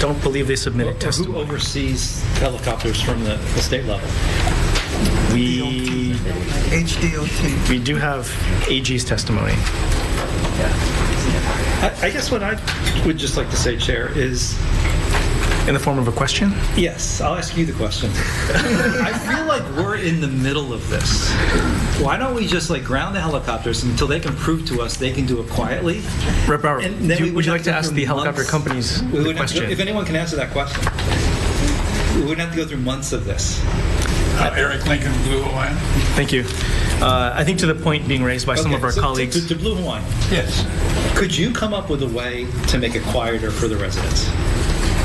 don't believe they submitted Who testimony. oversees helicopters from the state level? We HDOT. do have AG's testimony. I guess what I would just like to say, Chair, is In the form of a question? yes, I'll ask you the question. I feel like we're in the middle of this. Why don't we just ground the helicopters until they can prove to us they can do it quietly? Rep. Bauer, And then we would you have like to go ask through the helicopter months. companies We the wouldn't have to question? if anyone can answer that question, we wouldn't have to go through months of this. Eric Lincoln, Blue Hawaiian. Thank you. I think to the point being raised by some of our so colleagues. To Blue Hawaiian, Yes, could you come up with a way to make it quieter for the residents?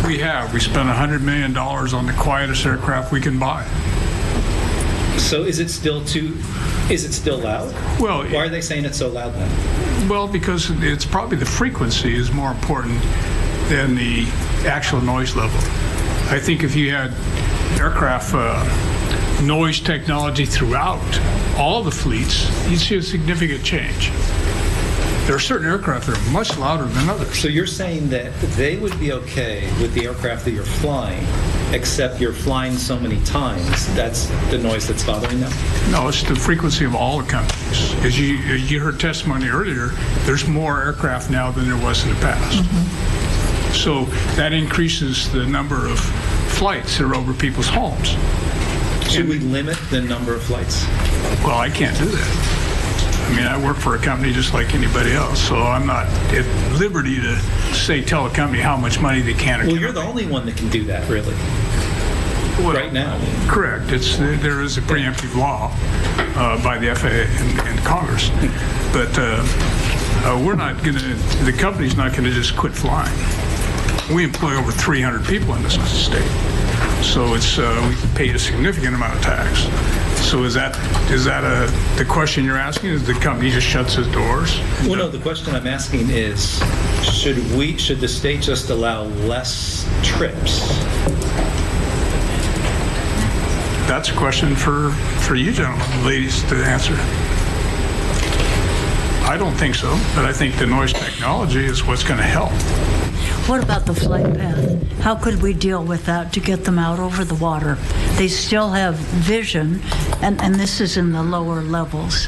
we have. We spent $100 million on the quietest aircraft we can buy. So is it still loud? Well, Why are they saying it's so loud then? Well, because it's probably the frequency is more important than the actual noise level. I think if you had aircraft noise technology throughout all the fleets, you'd see a significant change. There are certain aircraft that are much louder than others. So you're saying that they would be okay with the aircraft that you're flying, except you're flying so many times, that's the noise that's bothering them? No, it's the frequency of all the companies. As you heard testimony earlier, there's more aircraft now than there was in the past. So that increases the number of flights that are over people's homes. Should we limit the number of flights? Well, I can't do that. I mean, I work for a company just like anybody else, so I'm not at liberty to tell a company how much money they can or Well, cannot you're the only one that can do that, really, Well, right now. Correct. There is a preemptive law by the FAA and Congress, but we're not going to. The company's not going to just quit flying. We employ over 300 people in this state, so it's we pay a significant amount of tax. So is that the question you're asking? Is the company just shuts its doors? Well, no, the question I'm asking is, should the state just allow less trips? That's a question for you gentlemen, ladies, to answer. I don't think so, but I think the noise technology is what's going to help. What about the flight path? How could we deal with that to get them out over the water? They still have vision, and this is in the lower levels.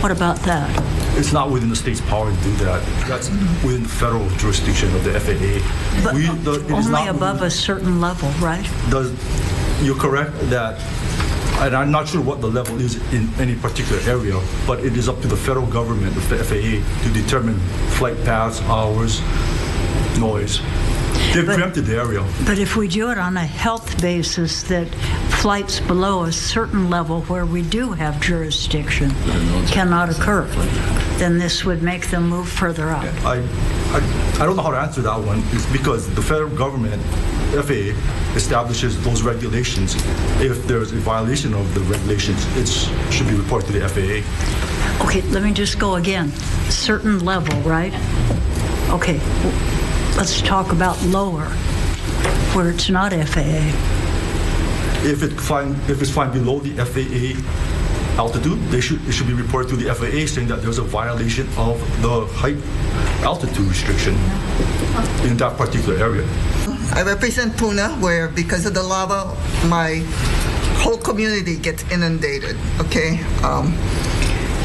What about that? It's not within the state's power to do that. That's within the federal jurisdiction of the FAA. But It is only not above a certain level, right? You're correct that, and I'm not sure what the level is in any particular area, but it is up to the federal government, the FAA, to determine flight paths, hours, noise. They've preempted the area. But if we do it on a health basis, that flights below a certain level where we do have jurisdiction cannot occur, then this would make them move further out. I don't know how to answer that one. It's because the federal government, FAA, establishes those regulations. If there's a violation of the regulations, it should be reported to the FAA. Okay, let me just go again. Certain level, right? Okay, let's talk about lower, where it's not FAA. If it's flying below the FAA altitude, it should be reported to the FAA saying that there's a violation of the height altitude restriction in that particular area. I represent Puna, where because of the lava, my whole community gets inundated, okay?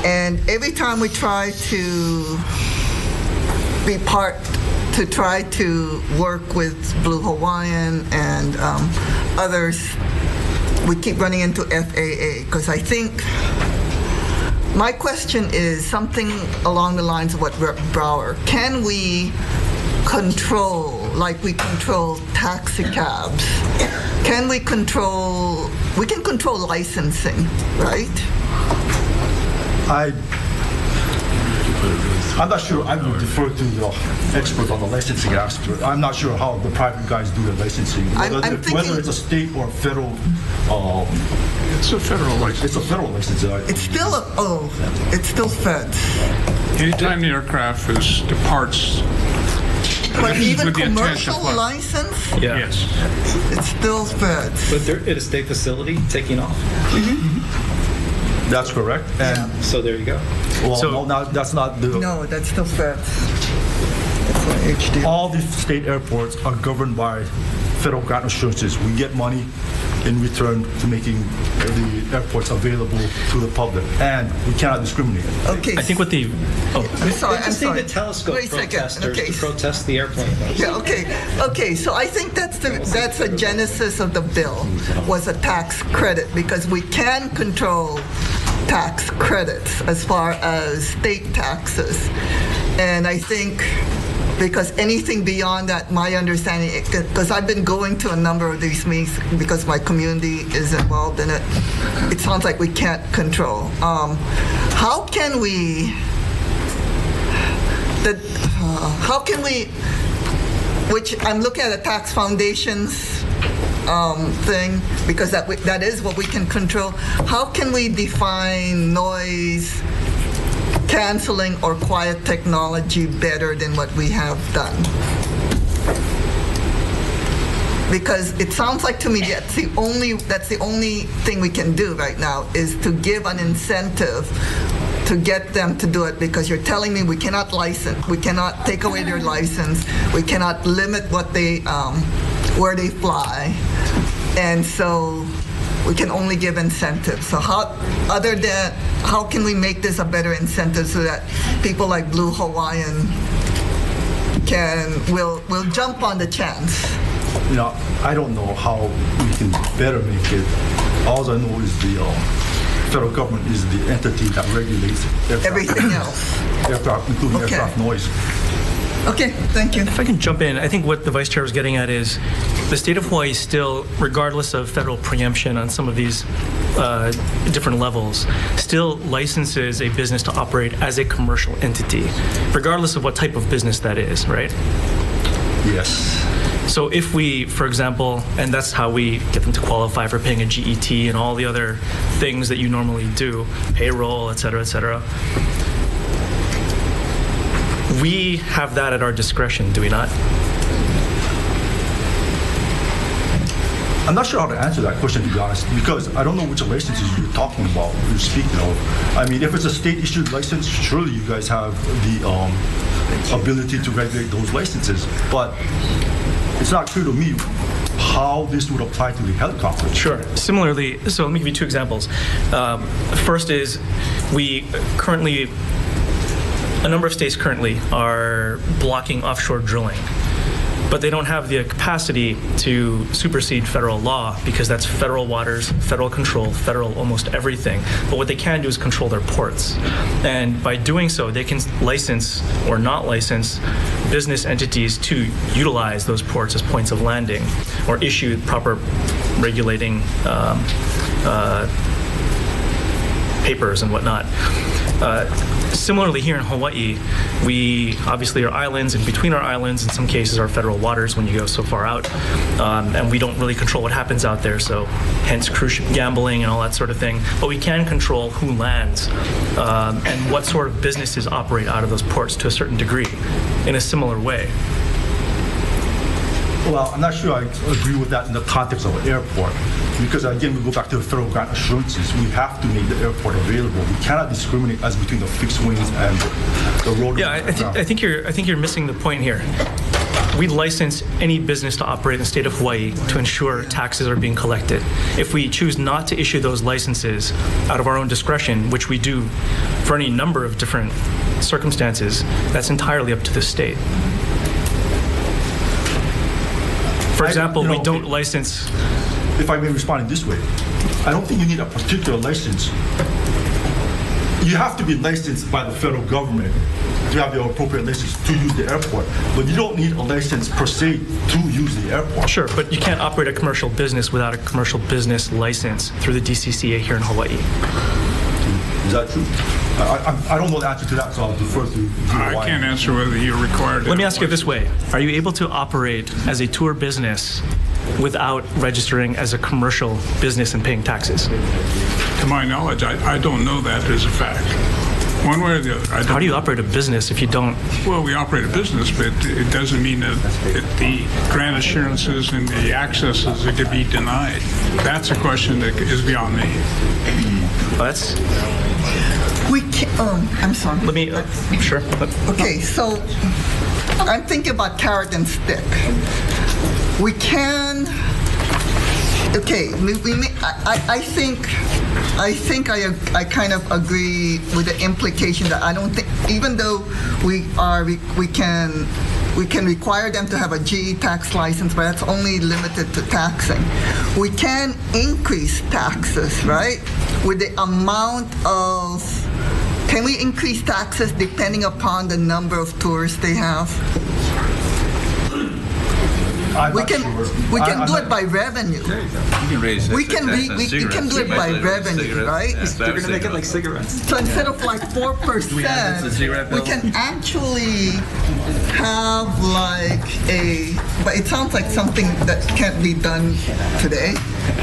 And every time we try to be part, to try to work with Blue Hawaiian and others, we keep running into FAA, because I think my question is something along the lines of what Rep. Brower, can we control, like we control taxi cabs? Can we can control licensing, right? I'm not sure. I would defer to the expert on the licensing aspect. I'm not sure how the private guys do the licensing. Whether it's a state or federal. It's a federal license. It's a federal license. It's still feds. Anytime the aircraft departs, But even with the intent to commercial fly. license, Yeah. Yes. it's still feds. But they're at a state facility taking off. That's correct. And So there you go. well, So- no, that's not the. No, that's still feds. all the state airports are governed by federal grant assurances. We get money in return to making the airports available to the public, and we cannot discriminate. Okay. I think what the, I'm sorry. They I'm just need sorry. the telescope Wait a second. protesters Okay. to protest the airplane. Yeah, okay. So I think that's the genesis of the bill, was a tax credit, because we can control tax credits as far as state taxes. And I think because anything beyond that, my understanding, because I've been going to a number of these meetings because my community is involved in it, it sounds like we can't control. How can we, which I'm looking at a tax foundations thing, because that is what we can control. How can we define noise canceling or quiet technology better than what we have done? Because it sounds like to me that's the only thing we can do right now, is to give an incentive to get them to do it, because you're telling me we cannot license, we cannot take away their license, we cannot limit what they, where they fly, and so we can only give incentives. So how can we make this a better incentive so that people like Blue Hawaiian will jump on the chance? You know, I don't know how we can better make it. All I know is the federal government is the entity that regulates Everything else. aircraft, including Okay. aircraft noise. Okay, thank you. if I can jump in, I think what the Vice Chair was getting at is the state of Hawaii still, regardless of federal preemption on some of these different levels, still licenses a business to operate as a commercial entity, regardless of what type of business that is, right? Yes. So if we, for example, and that's how we get them to qualify for paying a GET and all the other things that you normally do, payroll, et cetera, we have that at our discretion, do we not? I'm not sure how to answer that question, to be honest, because I don't know which licenses you're talking about, you're speaking of. I mean, if it's a state-issued license, surely you guys have the ability to regulate those licenses. But it's not clear to me how this would apply to the helicopters. Sure. Similarly, so let me give you two examples. First is a number of states currently are blocking offshore drilling, but they don't have the capacity to supersede federal law because that's federal waters, federal control, federal almost everything. But what they can do is control their ports. And by doing so, they can license or not license business entities to utilize those ports as points of landing or issue proper regulating papers and whatnot. Similarly, here in Hawaii, we obviously are islands, and between our islands, in some cases, are federal waters when you go so far out, and we don't really control what happens out there, so hence cruise ship gambling and all that sort of thing. But we can control who lands and what sort of businesses operate out of those ports to a certain degree in a similar way. Well, I'm not sure I agree with that in the context of an airport, because again, we go back to the federal grant assurances. We have to make the airport available. We cannot discriminate as between the fixed wings and the road. Yeah, I think you're missing the point here. We license any business to operate in the state of Hawaii to ensure taxes are being collected. If we choose not to issue those licenses out of our own discretion, which we do for any number of different circumstances, that's entirely up to the state. For example, we don't license. If I may respond in this way, I don't think you need a particular license. You have to be licensed by the federal government to have the appropriate license to use the airport, but you don't need a license per se to use the airport. Sure, but you can't operate a commercial business without a commercial business license through the DCCA here in Hawaii. Is that true? I don't know the answer to that, so I'll defer to I can't answer whether you're required to. Let me ask you this way. Are you able to operate as a tour business without registering as a commercial business and paying taxes? To my knowledge, I don't know that as a fact. One way or the other. How do you operate a business if you don't? Well, we operate a business, but it doesn't mean that the grant assurances and the accesses are to be denied. That's a question that is beyond me. That's. We can, I'm sorry. Let me. Sure. Okay, so I'm thinking about carrot and stick. We can. Okay, I think I kind of agree with the implication that I don't think, even though we can require them to have a GE tax license, but that's only limited to taxing. We can increase taxes, right? With the amount of, can we increase taxes depending upon the number of tourists they have? We can do it by revenue. You can raise We can do it by revenue, right? They're gonna make it like cigarettes. So instead of like 4%, we can actually have like but it sounds like something that can't be done today,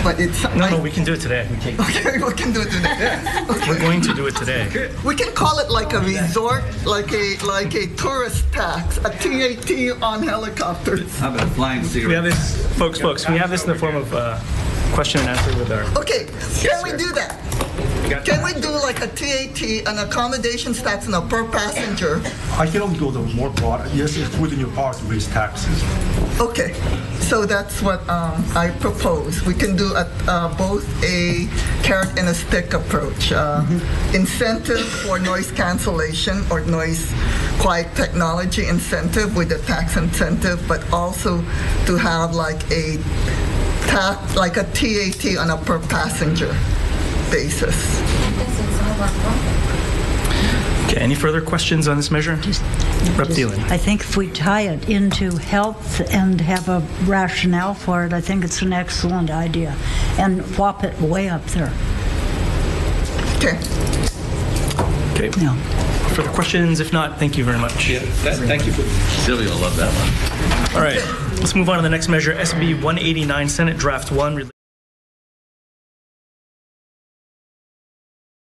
but it's. No, we can do it today. Okay, we can do it today. We're going to do it today. We can call it like a resort, like a tourist tax, a TAT on helicopters. How about flying We have cigarettes? this, folks, we have this in the form of question and answer with our. Okay, can we do that? Can we do like a TAT, an accommodations tax on a per passenger? I can only go the more broad. Yes, it's within your power to raise taxes. Okay, so that's what I propose. We can do both a carrot and a stick approach. Incentive for noise cancellation or noise quiet technology incentive with the tax incentive, but also to have like a TAT on a per passenger basis. Okay, any further questions on this measure? Rep. Thielen. I think if we tie it into health and have a rationale for it, I think it's an excellent idea. And whop it way up there. Okay. Okay. No. Further questions? If not, thank you very much. Thank you. Sylvia will love that one. All right, let's move on to the next measure, SB 189, Senate Draft 1.